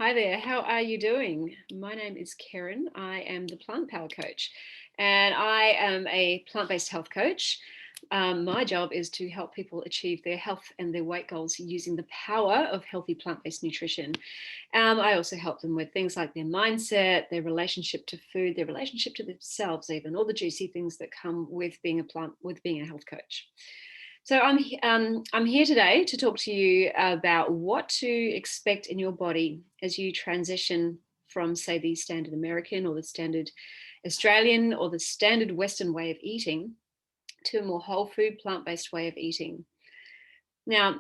Hi there, how are you doing? My name is Karen. I am the Plant Power Coach and I am a plant based health coach. My job is to help people achieve their health and their weight goals using the power of healthy plant based nutrition. I also help them with things like their mindset, their relationship to food, their relationship to themselves, even all the juicy things that come with being a health coach. So I'm here today to talk to you about what to expect in your body as you transition from, say, the standard American or the standard Australian or the standard Western way of eating to a more whole food, plant-based way of eating. Now,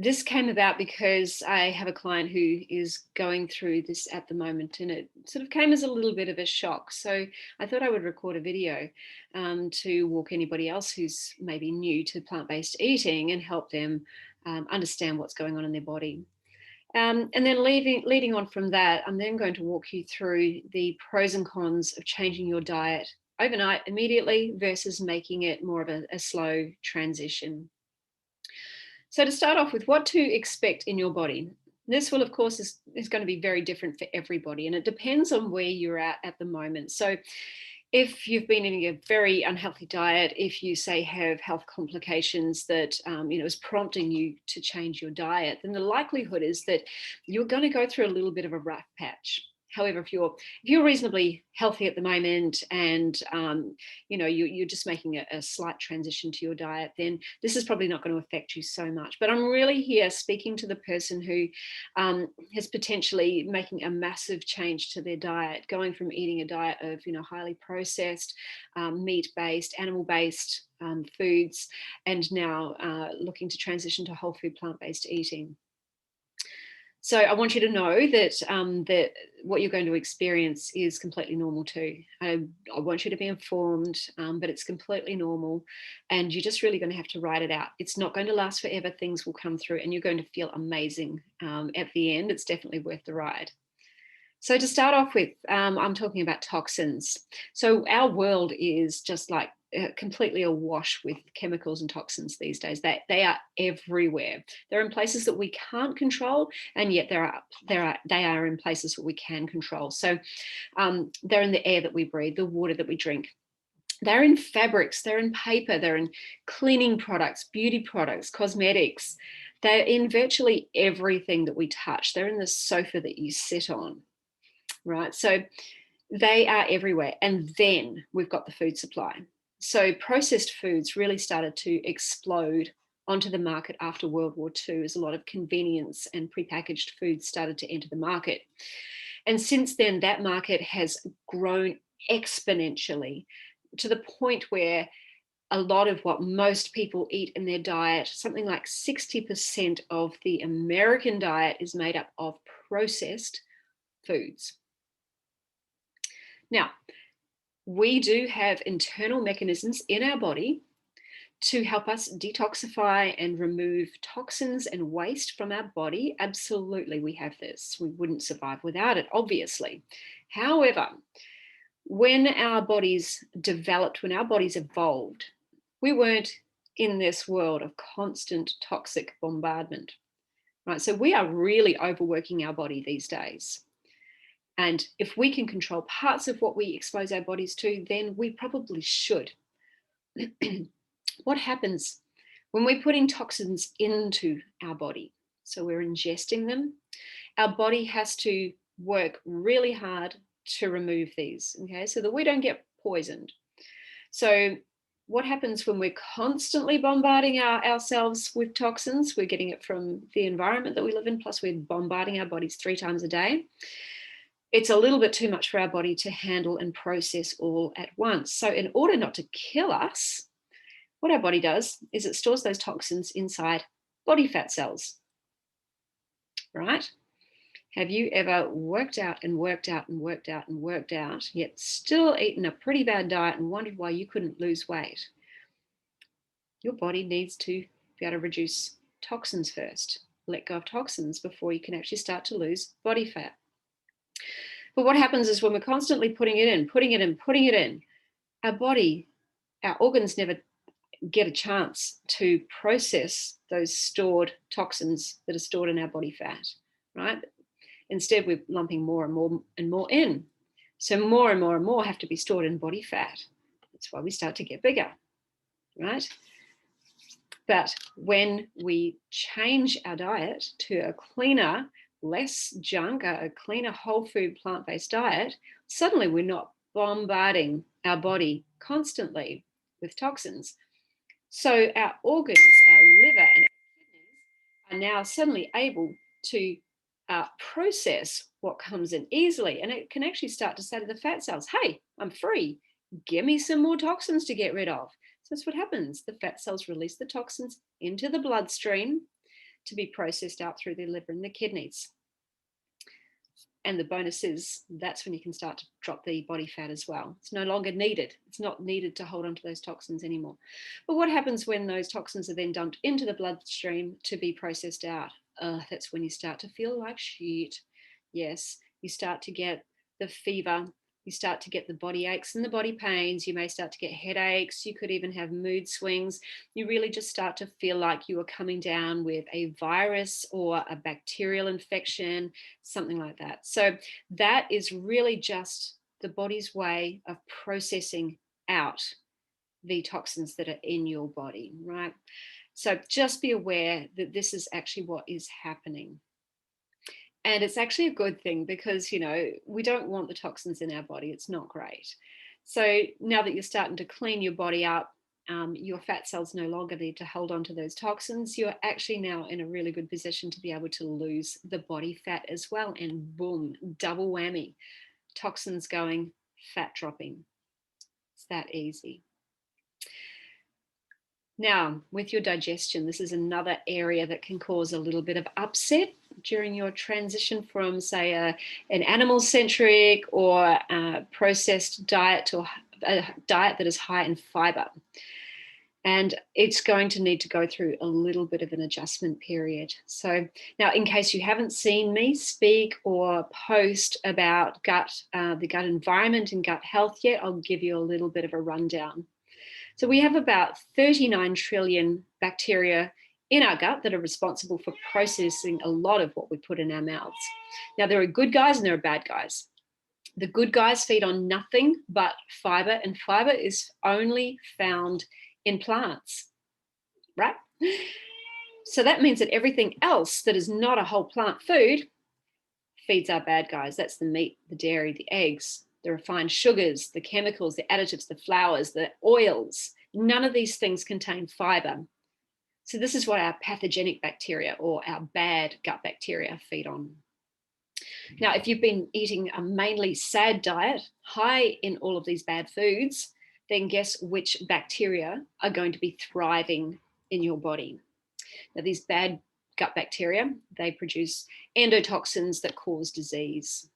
this came about because I have a client who is going through this at the moment, and it sort of came as a little bit of a shock. So I thought I would record a video to walk anybody else who's maybe new to plant-based eating and help them understand what's going on in their body. And then leading on from that, I'm then going to walk you through the pros and cons of changing your diet overnight immediately versus making it more of a slow transition. So to start off with, what to expect in your body. This will, of course, is going to be very different for everybody, and it depends on where you're at the moment. So if you've been eating a very unhealthy diet, if you say have health complications that is prompting you to change your diet, then the likelihood is that you're going to go through a little bit of a rough patch. However, if you're reasonably healthy at the moment and you're just making a slight transition to your diet, then this is probably not going to affect you so much. But I'm really here speaking to the person who is potentially making a massive change to their diet, going from eating a diet of highly processed, meat-based, animal-based foods, and now looking to transition to whole food plant-based eating. So I want you to know that what you're going to experience is completely normal too. I want you to be informed, but it's completely normal, and you're just really going to have to ride it out. It's not going to last forever. Things will come through, and you're going to feel amazing at the end. It's definitely worth the ride. So to start off with, I'm talking about toxins. So our world is just like completely awash with chemicals and toxins these days. They are everywhere. They're in places that we can't control, and yet they are in places that we can control. So they're in the air that we breathe, the water that we drink. They're in fabrics, they're in paper, they're in cleaning products, beauty products, cosmetics. They're in virtually everything that we touch. They're in the sofa that you sit on. Right. So they are everywhere. And then we've got the food supply. So processed foods really started to explode onto the market after World War II as a lot of convenience and prepackaged foods started to enter the market. And since then, that market has grown exponentially to the point where a lot of what most people eat in their diet, something like 60% of the American diet, is made up of processed foods. Now, we do have internal mechanisms in our body to help us detoxify and remove toxins and waste from our body. Absolutely, we have this. We wouldn't survive without it, obviously. However, when our bodies developed, when our bodies evolved, we weren't in this world of constant toxic bombardment, right? So we are really overworking our body these days. And if we can control parts of what we expose our bodies to, then we probably should. What happens when we're putting toxins into our body? So we're ingesting them. Our body has to work really hard to remove these, okay, so that we don't get poisoned. So what happens when we're constantly bombarding ourselves with toxins? We're getting it from the environment that we live in, plus we're bombarding our bodies 3 times a day. It's a little bit too much for our body to handle and process all at once. So in order not to kill us, what our body does is it stores those toxins inside body fat cells, right? Have you ever worked out and worked out and worked out and worked out, yet still eaten a pretty bad diet and wondered why you couldn't lose weight? Your body needs to be able to reduce toxins first. Let go of toxins before you can actually start to lose body fat. But what happens is when we're constantly putting it in, our body, our organs never get a chance to process those stored toxins that are stored in our body fat, right? Instead, we're lumping more and more in. So more and more have to be stored in body fat. That's why we start to get bigger, right? But when we change our diet to a cleaner, less junk, a cleaner whole food plant-based diet, suddenly we're not bombarding our body constantly with toxins. So our organs, our liver and our kidneys are now suddenly able to process what comes in easily. And it can actually start to say to the fat cells, hey, I'm free. Give me some more toxins to get rid of. So that's what happens. The fat cells release the toxins into the bloodstream to be processed out through the liver and the kidneys. And the bonus is that's when you can start to drop the body fat as well. It's no longer needed. It's not needed to hold on to those toxins anymore. But what happens when those toxins are then dumped into the bloodstream to be processed out? That's when you start to feel like shit. Yes, you start to get the fever. You start to get the body aches and the body pains. You may start to get headaches. You could even have mood swings. You really just start to feel like you are coming down with a virus or a bacterial infection, something like that. So that is really just the body's way of processing out the toxins that are in your body, right? So just be aware that this is actually what is happening. And it's actually a good thing because, we don't want the toxins in our body. It's not great. So now that you're starting to clean your body up, your fat cells no longer need to hold on to those toxins. You're actually now in a really good position to be able to lose the body fat as well. And boom, double whammy. Toxins going, fat dropping. It's that easy. Now, with your digestion, this is another area that can cause a little bit of upset during your transition from, say, an animal-centric or processed diet to a diet that is high in fiber. And it's going to need to go through a little bit of an adjustment period. So now, in case you haven't seen me speak or post about the gut environment and gut health yet, I'll give you a little bit of a rundown. So we have about 39 trillion bacteria in our gut that are responsible for processing a lot of what we put in our mouths. Now, there are good guys and there are bad guys. The good guys feed on nothing but fiber, and fiber is only found in plants, right? So that means that everything else that is not a whole plant food feeds our bad guys. That's the meat, the dairy, the eggs, the refined sugars, the chemicals, the additives, the flours, the oils. None of these things contain fiber. So this is what our pathogenic bacteria or our bad gut bacteria feed on. Now, if you've been eating a mainly SAD diet, high in all of these bad foods, then guess which bacteria are going to be thriving in your body. Now, these bad gut bacteria, they produce endotoxins that cause disease.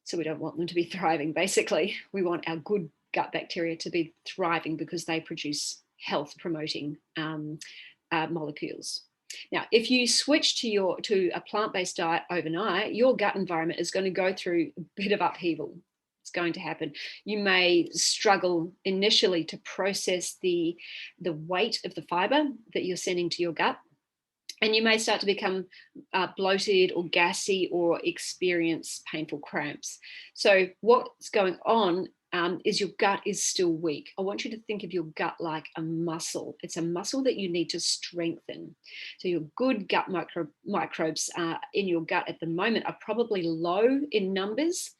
So we don't want them to be thriving, basically. We want our good gut bacteria to be thriving because they produce health promoting molecules. Now, if you switch to a plant-based diet overnight, your gut environment is going to go through a bit of upheaval. It's going to happen. You may struggle initially to process the weight of the fiber that you're sending to your gut. And you may start to become bloated or gassy or experience painful cramps. So what's going on is your gut is still weak. I want you to think of your gut like a muscle. It's a muscle that you need to strengthen. So your good gut microbes in your gut at the moment are probably low in numbers,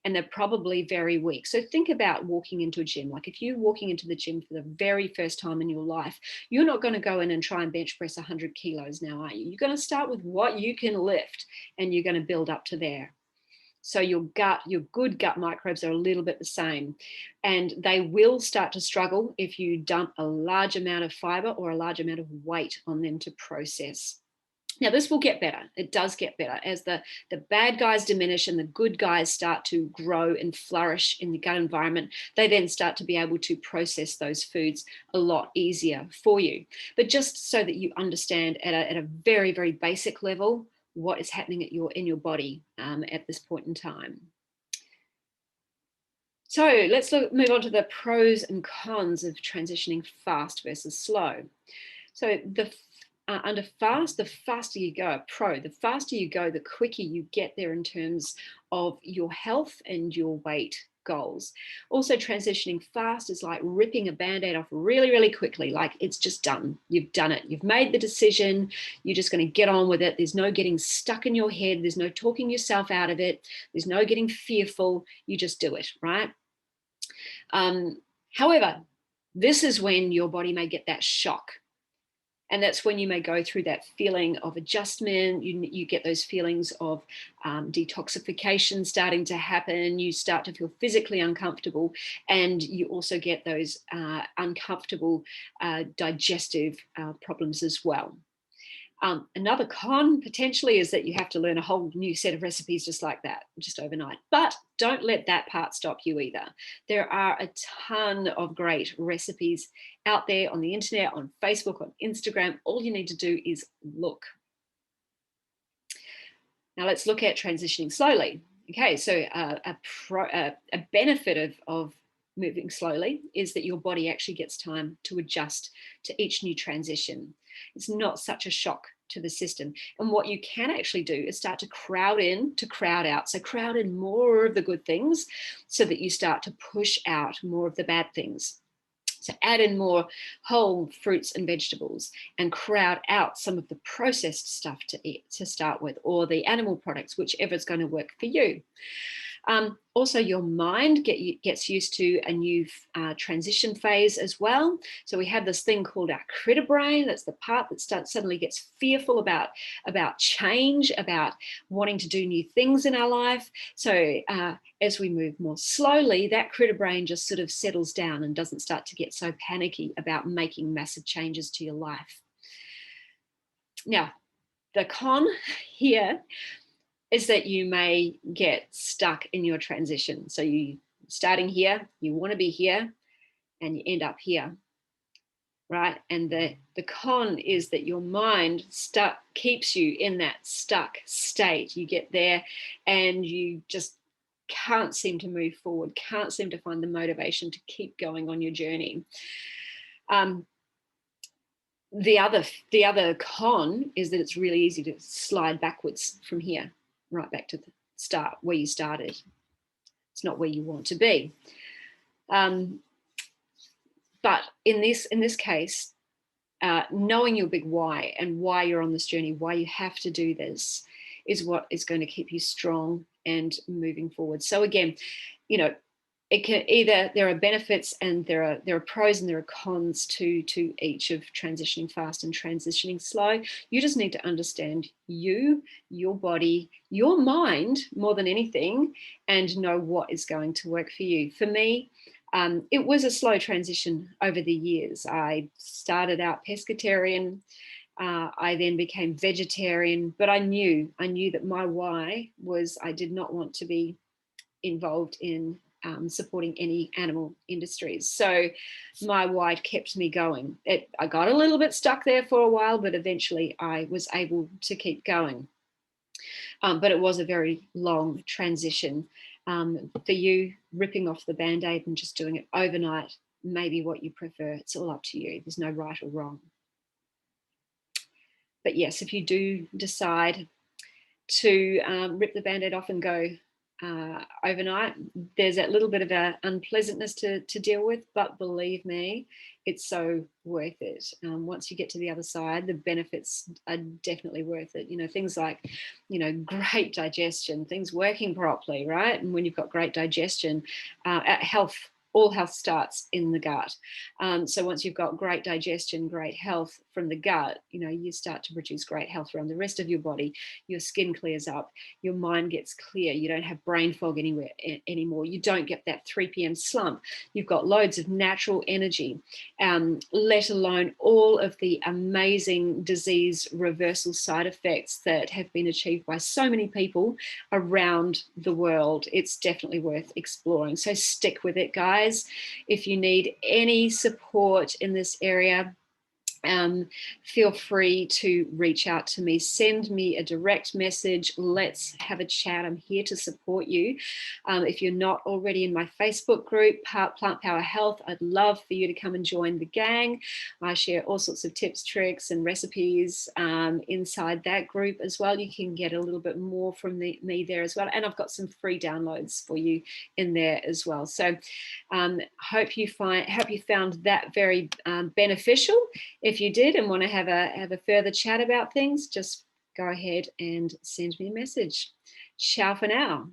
and they're probably very weak. So think about walking into a gym. Like if you're walking into the gym for the very first time in your life, you're not going to go in and try and bench press 100 kilos now, are you? You're going to start with what you can lift, and you're going to build up to there. So your good gut microbes are a little bit the same, and they will start to struggle if you dump a large amount of fiber or a large amount of weight on them to process. Now, this will get better. It does get better as the bad guys diminish and the good guys start to grow and flourish in the gut environment. They then start to be able to process those foods a lot easier for you. But just so that you understand at a very, very basic level, what is happening in your body at this point in time. So let's move on to the pros and cons of transitioning fast versus slow. So under fast, the faster you go. The faster you go, the quicker you get there in terms of your health and your weight goals. Also, transitioning fast is like ripping a band-aid off really, really quickly. Like, it's just done. You've done it. You've made the decision. You're just going to get on with it. There's no getting stuck in your head. There's no talking yourself out of it. There's no getting fearful. You just do it, right? However, this is when your body may get that shock. And that's when you may go through that feeling of adjustment. You get those feelings of detoxification starting to happen. You start to feel physically uncomfortable. And you also get those uncomfortable digestive problems as well. Another con potentially is that you have to learn a whole new set of recipes just like that, just overnight. But don't let that part stop you either. There are a ton of great recipes out there on the internet, on Facebook, on Instagram. All you need to do is look. Now let's look at transitioning slowly. Okay, so a benefit of moving slowly is that your body actually gets time to adjust to each new transition. It's not such a shock to the system. And what you can actually do is start to crowd in to crowd out. So crowd in more of the good things so that you start to push out more of the bad things. So add in more whole fruits and vegetables and crowd out some of the processed stuff to eat to start with, or the animal products, whichever is going to work for you. Also, your mind gets used to a new transition phase as well. So we have this thing called our critter brain. That's the part that suddenly gets fearful about change, about wanting to do new things in our life. So as we move more slowly, that critter brain just sort of settles down and doesn't start to get so panicky about making massive changes to your life. Now, the con here is that you may get stuck in your transition. So you starting here, you want to be here, and you end up here, right? And the con is that your mind keeps you in that stuck state. You get there and you just can't seem to move forward, can't seem to find the motivation to keep going on your journey. The other con is that it's really easy to slide backwards from here, right back to the start where you started. It's not where you want to be. But in this case, knowing your big why and why you're on this journey, why you have to do this, is what is going to keep you strong and moving forward. So again, it can there are benefits and there are pros and there are cons to each of transitioning fast and transitioning slow. You just need to understand you, your body, your mind more than anything, and know what is going to work for you. For me, it was a slow transition over the years. I started out pescatarian. I then became vegetarian, but I knew that my why was I did not want to be involved in supporting any animal industries. So my why kept me going. I got a little bit stuck there for a while, but eventually I was able to keep going. But it was a very long transition. For you, ripping off the Band-Aid and just doing it overnight may be what you prefer. It's all up to you. There's no right or wrong. But yes, if you do decide to rip the Band-Aid off and go overnight, there's that little bit of an unpleasantness to deal with, but believe me, it's so worth it. Once you get to the other side, the benefits are definitely worth it. Things like, great digestion, things working properly, right? And when you've got great digestion, all health starts in the gut. So once you've got great digestion, great health from the gut, you start to produce great health around the rest of your body. Your skin clears up, your mind gets clear. You don't have brain fog anymore. You don't get that 3 p.m. slump. You've got loads of natural energy, let alone all of the amazing disease reversal side effects that have been achieved by so many people around the world. It's definitely worth exploring. So stick with it, guys. If you need any support in this area, feel free to reach out to me. Send me a direct message. Let's have a chat. I'm here to support you. If you're not already in my Facebook group, Plant Power Health, I'd love for you to come and join the gang. I share all sorts of tips, tricks, and recipes inside that group as well. You can get a little bit more from me there as well. And I've got some free downloads for you in there as well. So hope you found that very beneficial. If you did and want to have a further chat about things, just go ahead and send me a message. Ciao for now.